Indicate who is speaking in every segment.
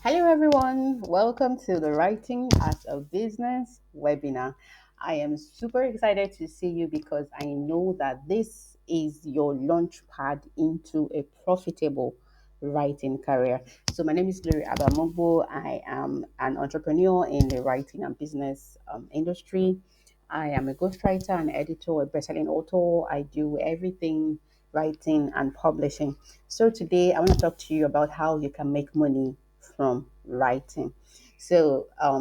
Speaker 1: Hello, everyone. Welcome to the Writing as a Business webinar. I am super excited to see you because I know that this is your launch pad into a profitable writing career. So, my name is Glory Abamogbo. I am an entrepreneur in the writing and business industry. I am a ghostwriter, an editor, a bestselling author. I do everything writing and publishing. So today I want to talk to you about how you can make money from writing. So a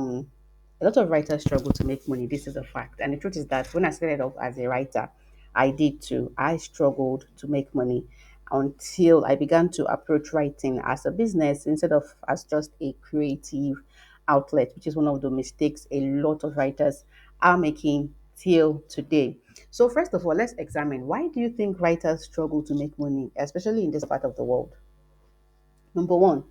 Speaker 1: lot of writers struggle to make money. This is a fact. And the truth is that when I started off as a writer, I did too. I struggled to make money until I began to approach writing as a business instead of as just a creative outlet, which is one of the mistakes a lot of writers are making till today. So, first of all, let's examine why do you think writers struggle to make money, especially in this part of the world? Number one,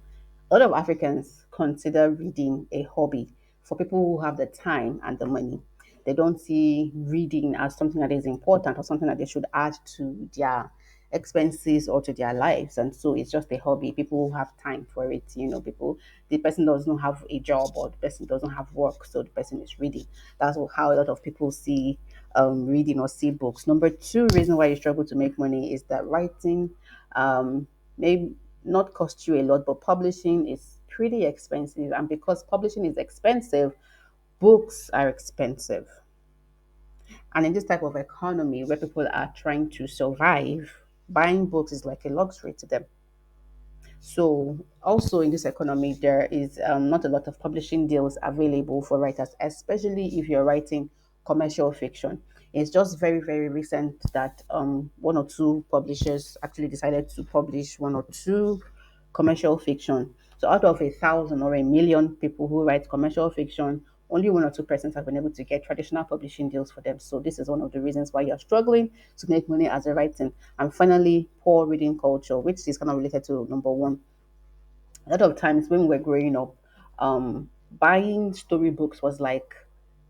Speaker 1: a lot of Africans consider reading a hobby for people who have the time and the money. They don't see reading as something that is important or something that they should add to their expenses or to their lives. And so it's just a hobby. People who have time for it, the person does not have a job or the person doesn't have work, so the person is reading. That's how a lot of people see reading or see books. Number two reason why you struggle to make money is that writing may not cost you a lot, but publishing is pretty expensive. And because publishing is expensive, books are expensive. And in this type of economy where people are trying to survive, buying books is like a luxury to them. So, also in this economy, there is not a lot of publishing deals available for writers, especially if you're writing commercial fiction. It's just very, very recent that one or two publishers actually decided to publish one or two commercial fiction. So, out of 1,000 or 1,000,000 people who write commercial fiction, only one or two persons have been able to get traditional publishing deals for them. So, this is one of the reasons why you're struggling to make money as a writing. And finally, poor reading culture, which is kind of related to number one. A lot of times when we were growing up, buying storybooks was like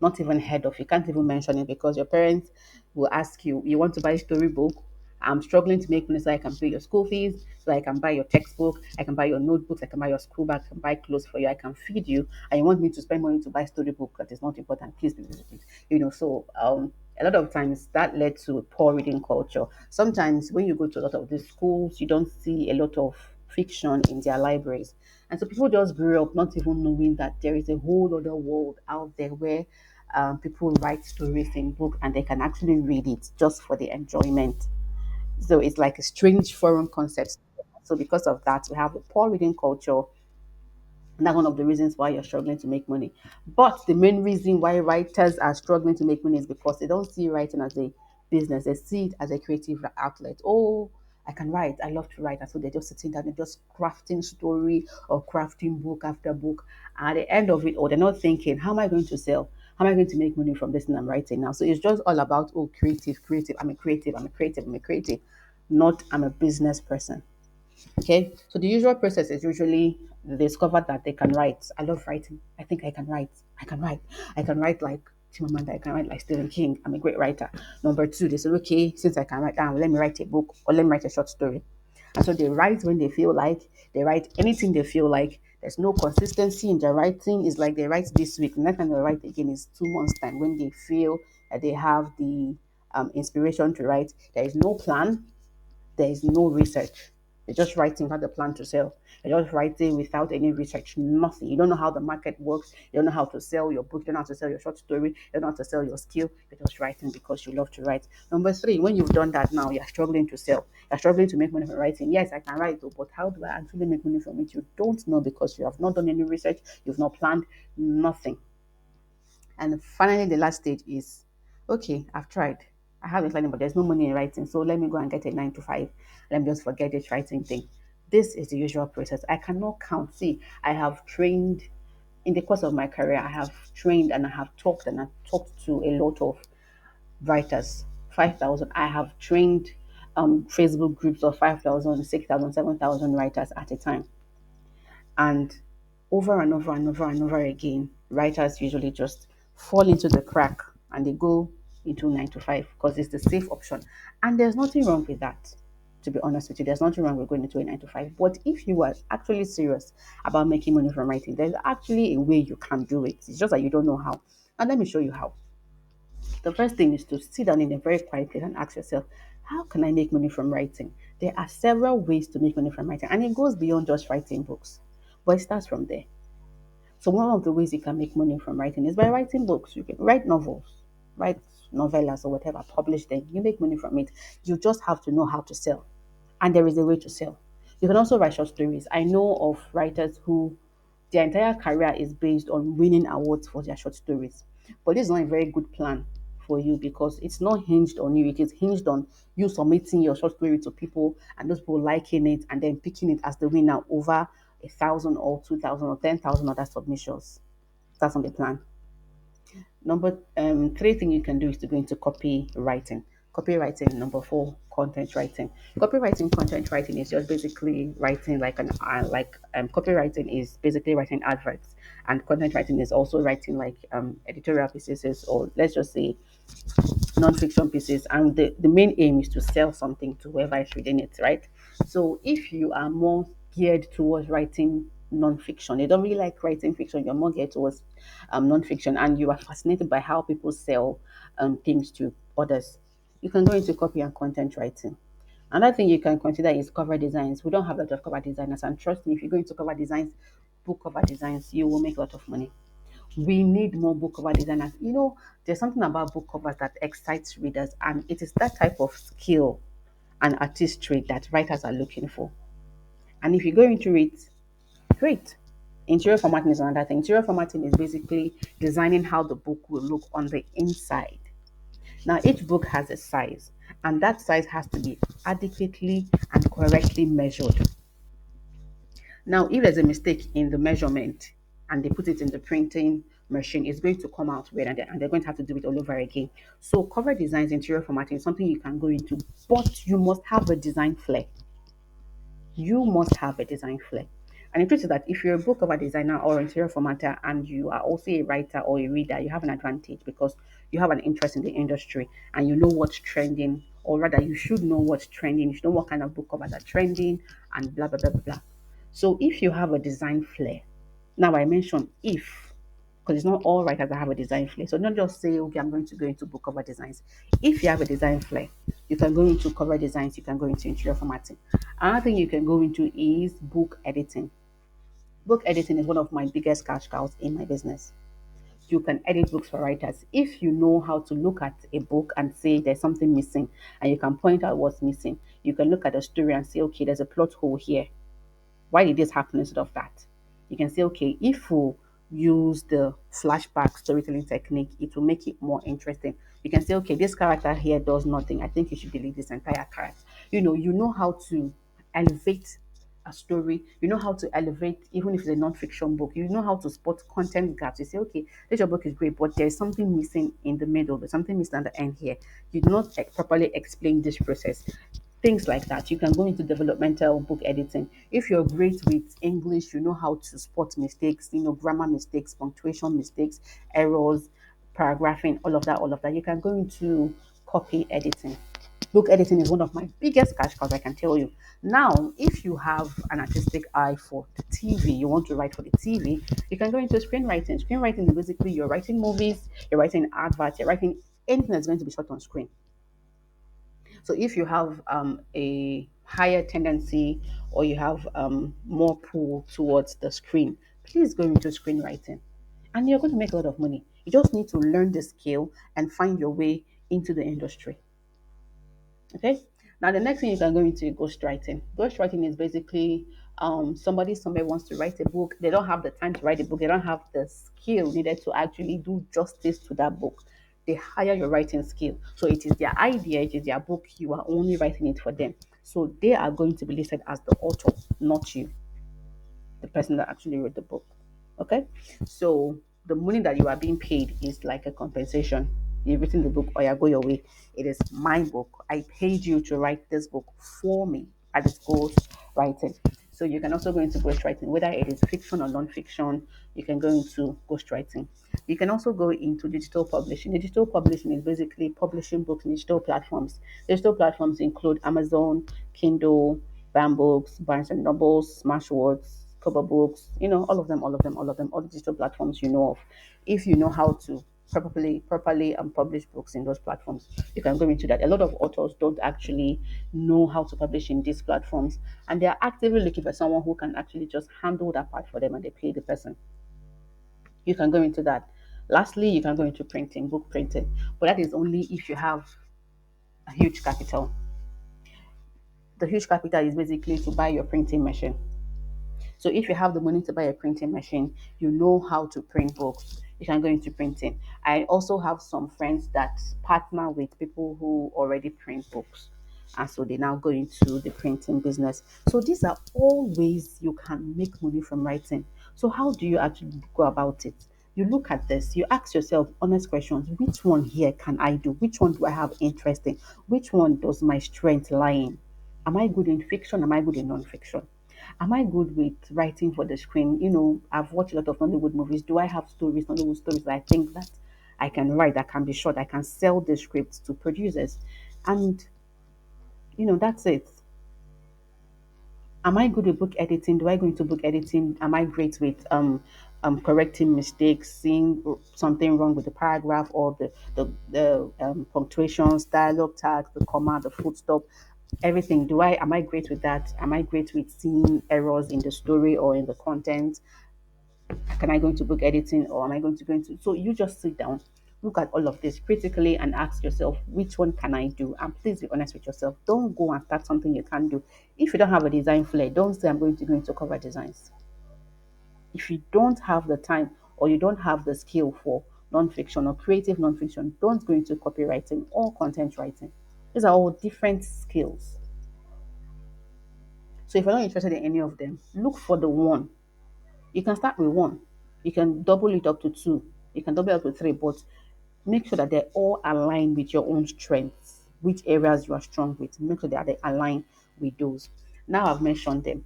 Speaker 1: not even heard of. You can't even mention it because your parents will ask you, "You want to buy a storybook? I'm struggling to make money so I can pay your school fees, so I can buy your textbook, I can buy your notebooks, I can buy your school bag, I can buy clothes for you, I can feed you, and you want me to spend money to buy storybook that is not important. Please, please, please, please." A lot of times that led to poor reading culture. Sometimes when you go to a lot of these schools, you don't see a lot of fiction in their libraries. And so people just grew up not even knowing that there is a whole other world out there where people write stories in book and they can actually read it just for the enjoyment. So it's like a strange foreign concept. So because of that, we have a poor reading culture, and that's one of the reasons why you're struggling to make money. But the main reason why writers are struggling to make money is because they don't see writing as a business. They see it as a creative outlet. Oh, I can write. I love to write. And so they're just sitting down and just crafting story or crafting book after book. And at the end of it, or they're not thinking, how am I going to sell? How am I going to make money from this thing I'm writing now? So it's just all about, oh, creative, creative. I'm a creative. I'm a creative. I'm a creative. Not I'm a business person. Okay, so the usual process is usually they discover that they can write. I love writing. I think I can write. I can write. I can write like Chimamanda. I can write like Stephen King. I'm a great writer. Number two, they say, okay, since I can write down, let me write a book or let me write a short story. And so they write when they feel like. They write anything they feel like. There's no consistency in their writing. It's like they write this week. Next time they write again is 2 months time when they feel that they have the inspiration to write. There is no plan, there is no research. You're just writing how the plan to sell. You're just writing without any research, nothing. You don't know how the market works. You don't know how to sell your book. You don't know how to sell your short story. You don't know how to sell your skill. You're just writing because you love to write. Number three, when you've done that now, you're struggling to sell. You're struggling to make money from writing. Yes, I can write, though, but how do I actually make money from it? You don't know because you have not done any research. You've not planned nothing. And finally, the last stage is okay, I've tried. I have a planning, but there's no money in writing. So let me go and get a 9 to 5. Let me just forget this writing thing. This is the usual process. I cannot count. See, I have trained in the course of my career, I have trained and I've talked to a lot of writers. 5,000. I have trained Facebook groups of 5,000, 6,000, 7,000 writers at a time. And over and over and over and over again, writers usually just fall into the crack and they go into 9 to 5 because it's the safe option. And there's nothing wrong with that. to be honest with you. There's nothing wrong with going into a 9 to 5. But if you are actually serious about making money from writing, there's actually a way you can do it. It's just that you don't know how. And let me show you how. The first thing is to sit down in a very quiet place and ask yourself, how can I make money from writing? There are several ways to make money from writing, and it goes beyond just writing books, but it starts from there. So one of the ways you can make money from writing is by writing books. You can write novels, write novellas or whatever, publish them. You make money from it. You just have to know how to sell. And there is a way to sell. You can also write short stories. I know of writers who their entire career is based on winning awards for their short stories. But this is not a very good plan for you because it's not hinged on you. It is hinged on you submitting your short story to people and those people liking it and then picking it as the winner over 1,000 or 2,000 or 10,000 other submissions. That's not the plan. Number three thing you can do is to go into copywriting. Copywriting, number four, content writing. Copywriting, content writing is just basically writing copywriting is basically writing adverts, and content writing is also writing like editorial pieces or let's just say non-fiction pieces, and the main aim is to sell something to whoever is reading it, right? So if you are more geared towards writing non-fiction, you don't really like writing fiction, you're more geared towards non-fiction, and you are fascinated by how people sell things to others, you can go into copy and content writing. Another thing you can consider is cover designs. We don't have a lot of cover designers, and trust me, if you go into cover designs, book cover designs, you will make a lot of money. We need more book cover designers. There's something about book covers that excites readers, and it is that type of skill and artistry that writers are looking for. And if you go into it, great. Interior formatting is another thing. Interior formatting is basically designing how the book will look on the inside. Now, each book has a size, and that size has to be adequately and correctly measured. Now, if there's a mistake in the measurement and they put it in the printing machine, it's going to come out weird and they're going to have to do it all over again. So, cover designs, interior formatting is something you can go into, but you must have a design flair. You must have a design flair. And the truth is that if you're a book cover designer or interior formatter and you are also a writer or a reader, you have an advantage because you have an interest in the industry and you know what's trending, or rather, you should know what's trending. You should know what kind of book covers are trending and blah, blah, blah, blah, blah. So if you have a design flair, now I mentioned if, because it's not all writers that have a design flair. So don't just say, okay, I'm going to go into book cover designs. If you have a design flair, you can go into cover designs, you can go into interior formatting. Another thing you can go into is book editing. Book editing is one of my biggest cash cows in my business. You can edit books for writers. If you know how to look at a book and say there's something missing and you can point out what's missing, you can look at the story and say, okay, there's a plot hole here. Why did this happen instead of that? You can say, okay, if we use the flashback storytelling technique, it will make it more interesting. You can say, okay, this character here does nothing. I think you should delete this entire character. You know how to elevate a story. You know how to elevate, even if it's a non-fiction book. You know how to spot content gaps. You say, okay, this your book is great, but there's something missing in the middle. There's something missing at the end here. You do not properly explain this process. Things like that. You can go into developmental book editing. If you're great with English, you know how to spot mistakes, grammar mistakes, punctuation mistakes, errors, paragraphing, all of that. You can go into copy editing. Book editing is one of my biggest cash cows, I can tell you. Now, if you have an artistic eye for the TV, you want to write for the TV, you can go into screenwriting. Screenwriting is basically you're writing movies, you're writing adverts, you're writing anything that's going to be shot on screen. So if you have a higher tendency or you have more pull towards the screen, please go into screenwriting and you're going to make a lot of money. You just need to learn the skill and find your way into the industry. Okay. Now the next thing you can go into is ghostwriting. Ghostwriting is basically somebody somewhere wants to write a book. They don't have the time to write a book. They don't have the skill needed to actually do justice to that book. They hire your writing skill. So it is their idea, it is their book. You are only writing it for them. So they are going to be listed as the author, not you, the person that actually wrote the book. Okay, so the money that you are being paid is like a compensation. You've written the book, or you go your way. It is my book. I paid you to write this book for me. At its goals writing. So you can also go into ghostwriting, whether it is fiction or non-fiction. You can go into ghostwriting. You can also go into digital publishing. Digital publishing is basically publishing books in digital platforms. Digital platforms include Amazon, Kindle, Bambooks, Barnes and Nobles, Smashwords, Cover Books. All of them, all of them, all of them, all the digital platforms you know of. If you know how to properly publish books in those platforms, you can go into that. A lot of authors don't actually know how to publish in these platforms, and they are actively looking for someone who can actually just handle that part for them, and they pay the person. You can go into that. Lastly, you can go into printing, book printing, but that is only if you have a huge capital. The huge capital is basically to buy your printing machine. So if you have the money to buy a printing machine, you know how to print books, you can go into printing. I also have some friends that partner with people who already print books. And so they now go into the printing business. So these are all ways you can make money from writing. So how do you actually go about it? You look at this, you ask yourself honest questions. Which one here can I do? Which one do I have interest in? Which one does my strength lie in? Am I good in fiction? Am I good in non-fiction? Am I good with writing for the screen? I've watched a lot of Nollywood movies. Do I have Nollywood stories that I think that I can write, that can be short, I can sell the scripts to producers? And, that's it. Am I good with book editing? Do I go into book editing? Am I great with correcting mistakes, seeing something wrong with the paragraph or the punctuations, dialogue tags, the comma, the full stop, everything? Am I great with that? Am I great with seeing errors in the story or in the content? Can I go into book editing, or am I going to go into? So you just sit down, look at all of this critically, and ask yourself, which one can I do? And please be honest with yourself. Don't go and start something you can't do. If you don't have a design flair, don't say I'm going to go into cover designs. If you don't have the time or you don't have the skill for non-fiction or creative non-fiction, don't go into copywriting or content writing. These are all different skills. So if you're not interested in any of them, look for the one. You can start with one. You can double it up to two. You can double it up to three, but make sure that they're all aligned with your own strengths, which areas you are strong with. Make sure that they align with those. Now I've mentioned them.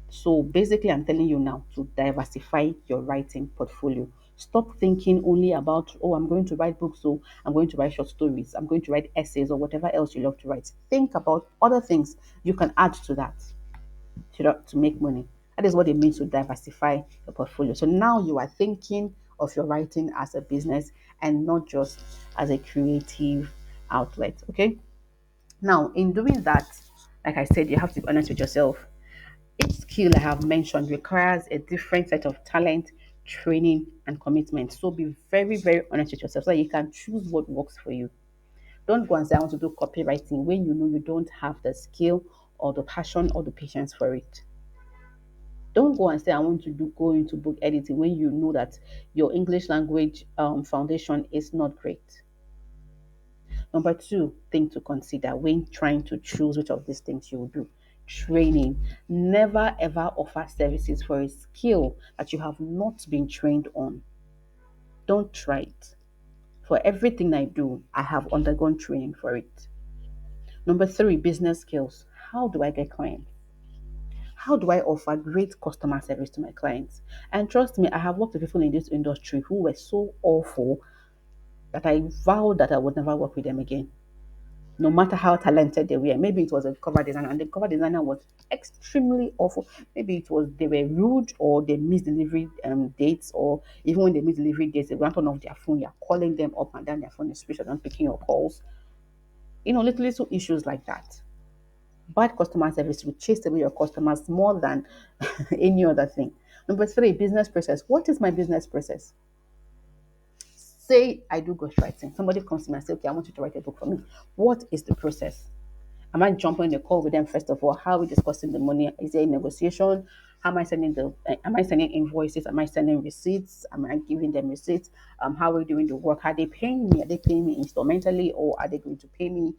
Speaker 1: So basically, I'm telling you now to diversify your writing portfolio. Stop thinking only about, oh, I'm going to write books, so I'm going to write short stories, I'm going to write essays, or whatever else you love to write. Think about other things you can add to that to make money. That is what it means to diversify your portfolio. So now you are thinking of your writing as a business and not just as a creative outlet. Okay. Now, in doing that, like I said, you have to be honest with yourself. Each skill I have mentioned requires a different set of talent, training, and commitment. So be very, very honest with yourself so that you can choose what works for you. Don't go and say, I want to do copywriting when you know you don't have the skill or the passion or the patience for it. Don't go and say, I want to go into book editing when you know that your English language foundation is not great. Number two thing to consider when trying to choose which of these things you will do: training. Never ever offer services for a skill that you have not been trained on. Don't try it. For everything I do, I have undergone training for it. Number three, business skills. How do I get clients? How do I offer great customer service to my clients? And trust me, I have worked with people in this industry who were so awful that I vowed that I would never work with them again, no matter how talented they were. Maybe it was a cover designer, and the cover designer was extremely awful. Maybe it was they were rude, or they missed delivery dates, or even when they miss delivery dates, they went on off their phone. You're calling them up and down their phone, especially not picking your calls. Little issues like that. Bad customer service will chase away your customers more than any other thing. Number three, business process. What is my business process? Say I do ghostwriting. Somebody comes to me and say, okay, I want you to write a book for me. What is the process? Am I jumping in a call with them first of all? How are we discussing the money? Is there a negotiation? How am I sending am I sending invoices? Am I sending receipts? Am I giving them receipts? How are we doing the work? Are they paying me? Are they paying me instrumentally, or are they going to pay me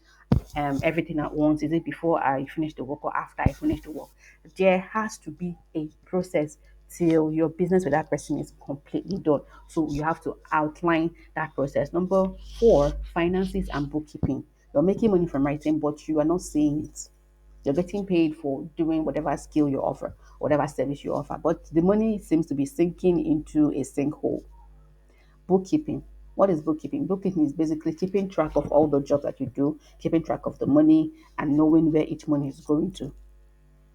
Speaker 1: everything at once? Is it before I finish the work or after I finish the work? There has to be a process till your business with that person is completely done. So you have to outline that process. Number four, finances and bookkeeping. You're making money from writing, but you are not seeing it. You're getting paid for doing whatever skill you offer, whatever service you offer, but the money seems to be sinking into a sinkhole. Bookkeeping. What is bookkeeping? Bookkeeping is basically keeping track of all the jobs that you do, keeping track of the money, and knowing where each money is going to.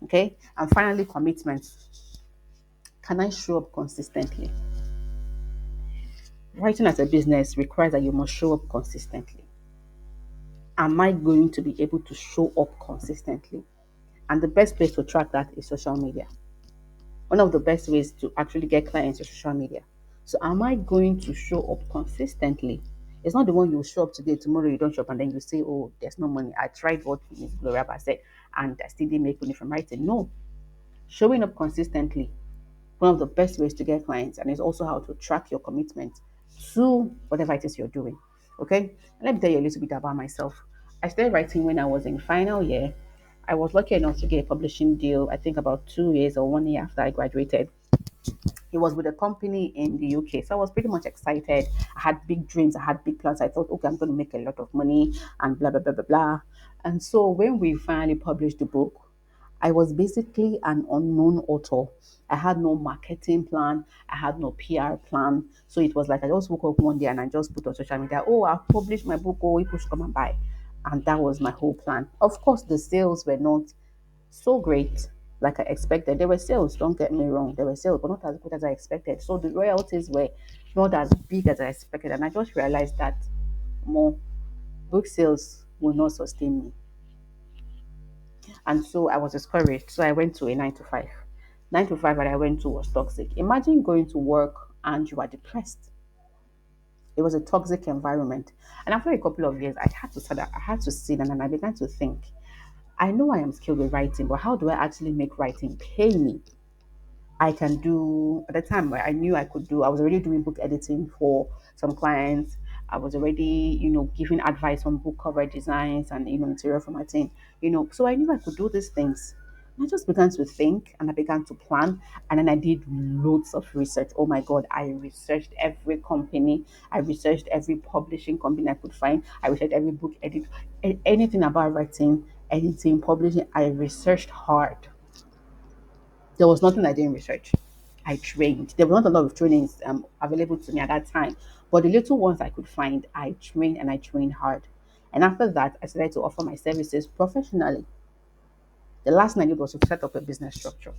Speaker 1: Okay. And finally, commitment. Can I show up consistently? Writing as a business requires that you must show up consistently. Am I going to be able to show up consistently? And the best place to track that is social media. One of the best ways to actually get clients is social media. So, am I going to show up consistently? It's not the one you show up today, tomorrow you don't show up, and then you say, "Oh, there's no money. I tried what Miss Gloria said, and I still didn't make money from writing." No, showing up consistently, one of the best ways to get clients, and it's also how to track your commitment to whatever it is you're doing. Okay, let me tell you a little bit about myself. I started writing when I was in final year. I was lucky enough to get a publishing deal, I think about 2 years or 1 year after I graduated. It was with a company in the UK. So I was pretty much excited. I had big dreams, I had big plans. I thought, okay, I'm going to make a lot of money and blah, blah, blah, blah, blah. And so when we finally published the book, I was basically an unknown author. I had no marketing plan. I had no PR plan. So it was like I just woke up one day and I just put on social media, oh, I've published my book. Oh, people should come and buy. And that was my whole plan. Of course, the sales were not so great like I expected. There were sales, don't get me wrong, there were sales, but not as good as I expected. So the royalties were not as big as I expected. And I just realized that more book sales will not sustain me. And so I was discouraged. So I went to a 9 to 5. 9 to 5 that I went to was toxic. Imagine going to work and you are depressed. It was a toxic environment. And after a couple of years, I had to sit and I began to think. I know I am skilled with writing, but how do I actually make writing pay me? I can do at the time where I knew I could do. I was already doing book editing for some clients. I was already, giving advice on book cover designs and interior formatting. So I knew I could do these things. And I just began to think and I began to plan and then I did loads of research. Oh my god, I researched every company, I researched every publishing company I could find, I researched every book edit, anything about writing, editing, publishing, I researched hard. There was nothing I didn't research. I trained. There were not a lot of trainings available to me at that time, but the little ones I could find, I trained and I trained hard. And after that, I started to offer my services professionally. The last thing I did was to set up a business structure.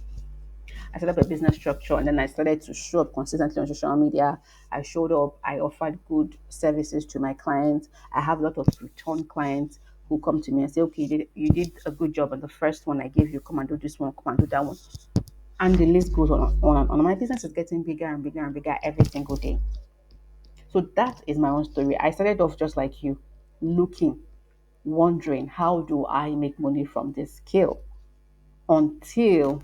Speaker 1: I set up a business structure and then I started to show up consistently on social media. I showed up, I offered good services to my clients. I have a lot of return clients who come to me and say, okay, you did a good job on the first one I gave you. Come and do this one, come and do that one. And the list goes on and on. My business is getting bigger and bigger and bigger every single day. So that is my own story. I started off just like you, looking, wondering, how do I make money from this skill? Until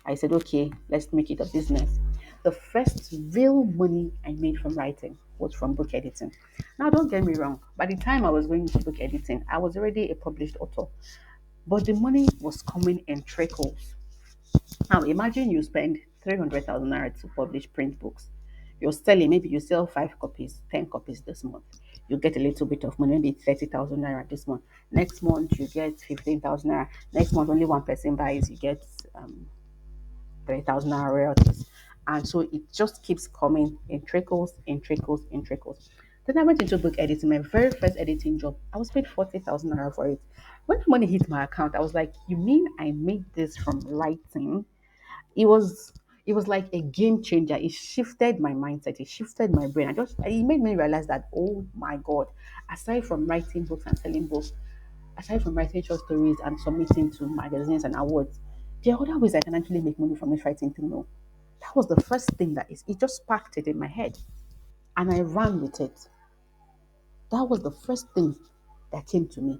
Speaker 1: I said, okay, let's make it a business. The first real money I made from writing was from book editing. Now, don't get me wrong, by the time I was going into book editing, I was already a published author, but the money was coming in trickles. Now imagine you spend 300,000 naira to publish print books. You're selling, maybe you sell 5 copies, 10 copies this month. You get a little bit of money, maybe 30,000 naira this month. Next month you get 15,000 naira. Next month only one person buys, you get 3,000 naira royalties. And so it just keeps coming in trickles, in trickles, in trickles. Then I went into book editing, my very first editing job. I was paid 40,000 naira for it. When the money hit my account, I was like, you mean I made this from writing? it was it was like a game changer. It shifted my mindset. It shifted my brain. It made me realize that, oh my god, aside from writing books and selling books, aside from writing short stories and submitting to magazines and awards, there are other ways I can actually make money from this writing thing. No, that was the first thing it just sparked it in my head, and I ran with it. That was the first thing that came to me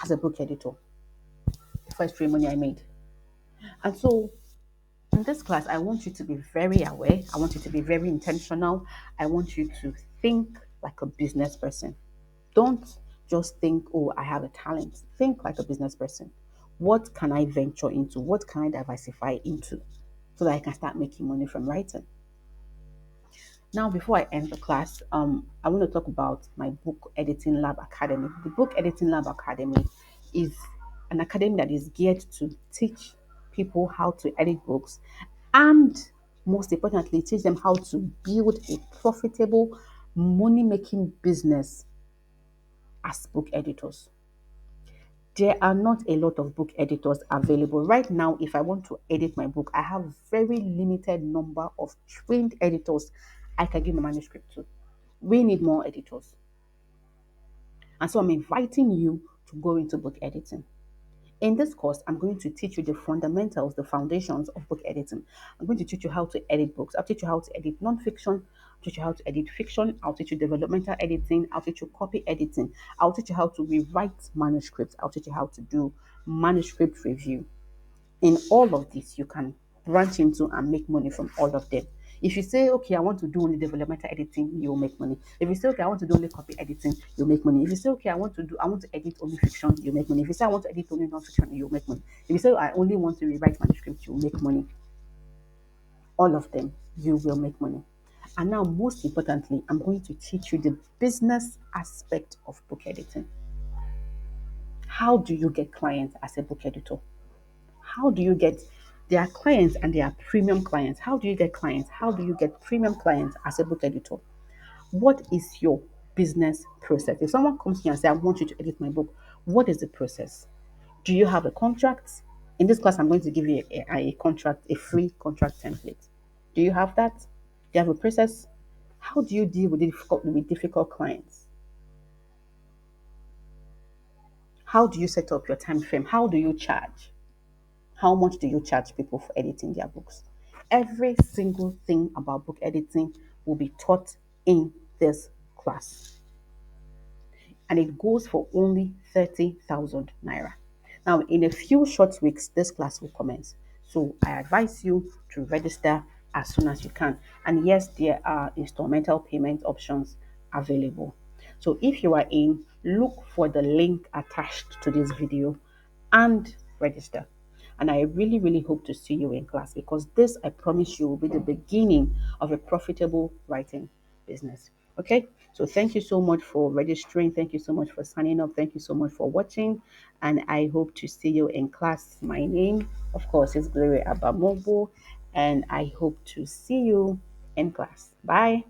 Speaker 1: as a book editor. The first free money I made, and so in this class, I want you to be very aware. I want you to be very intentional. I want you to think like a business person. Don't just think, oh, I have a talent. Think like a business person. What can I venture into? What can I diversify into so that I can start making money from writing? Now, before I end the class, I want to talk about my Book Editing Lab Academy. The Book Editing Lab Academy is an academy that is geared to teach people how to edit books and most importantly, teach them how to build a profitable money making business as book editors. There are not a lot of book editors available right now. If I want to edit my book, I have very limited number of trained editors I can give my manuscript to. We need more editors, and so I'm inviting you to go into book editing. In this course, I'm going to teach you the fundamentals, the foundations of book editing. I'm going to teach you how to edit books. I'll teach you how to edit nonfiction. I'll teach you how to edit fiction. I'll teach you developmental editing. I'll teach you copy editing. I'll teach you how to rewrite manuscripts. I'll teach you how to do manuscript review. In all of this, you can branch into and make money from all of them. If you say, okay, I want to do only developmental editing, you'll make money. If you say, okay, I want to do only copy editing, you'll make money. If you say, okay, I want to edit only fiction, you'll make money. If you say, I want to edit only non-fiction, you'll make money. If you say, I only want to rewrite manuscripts, you'll make money. All of them, you will make money. And now, most importantly, I'm going to teach you the business aspect of book editing. How do you get clients as a book editor? How do you get their clients and their premium clients? How do you get clients? How do you get premium clients as a book editor? What is your business process? If someone comes to you and says, I want you to edit my book, what is the process? Do you have a contract? In this class, I'm going to give you a contract, a free contract template. Do you have that? Do you have a process? How do you deal with difficult clients? How do you set up your time frame? How do you charge? How much do you charge people for editing their books? Every single thing about book editing will be taught in this class. And it goes for only 30,000 naira. Now, in a few short weeks, this class will commence. So I advise you to register as soon as you can. And yes, there are instrumental payment options available. So if you are in, look for the link attached to this video and register. And I really, really hope to see you in class because this, I promise you, will be the beginning of a profitable writing business. Okay, so thank you so much for registering. Thank you so much for signing up. Thank you so much for watching. And I hope to see you in class. My name, of course, is Gloria Abamobo, and I hope to see you in class. Bye.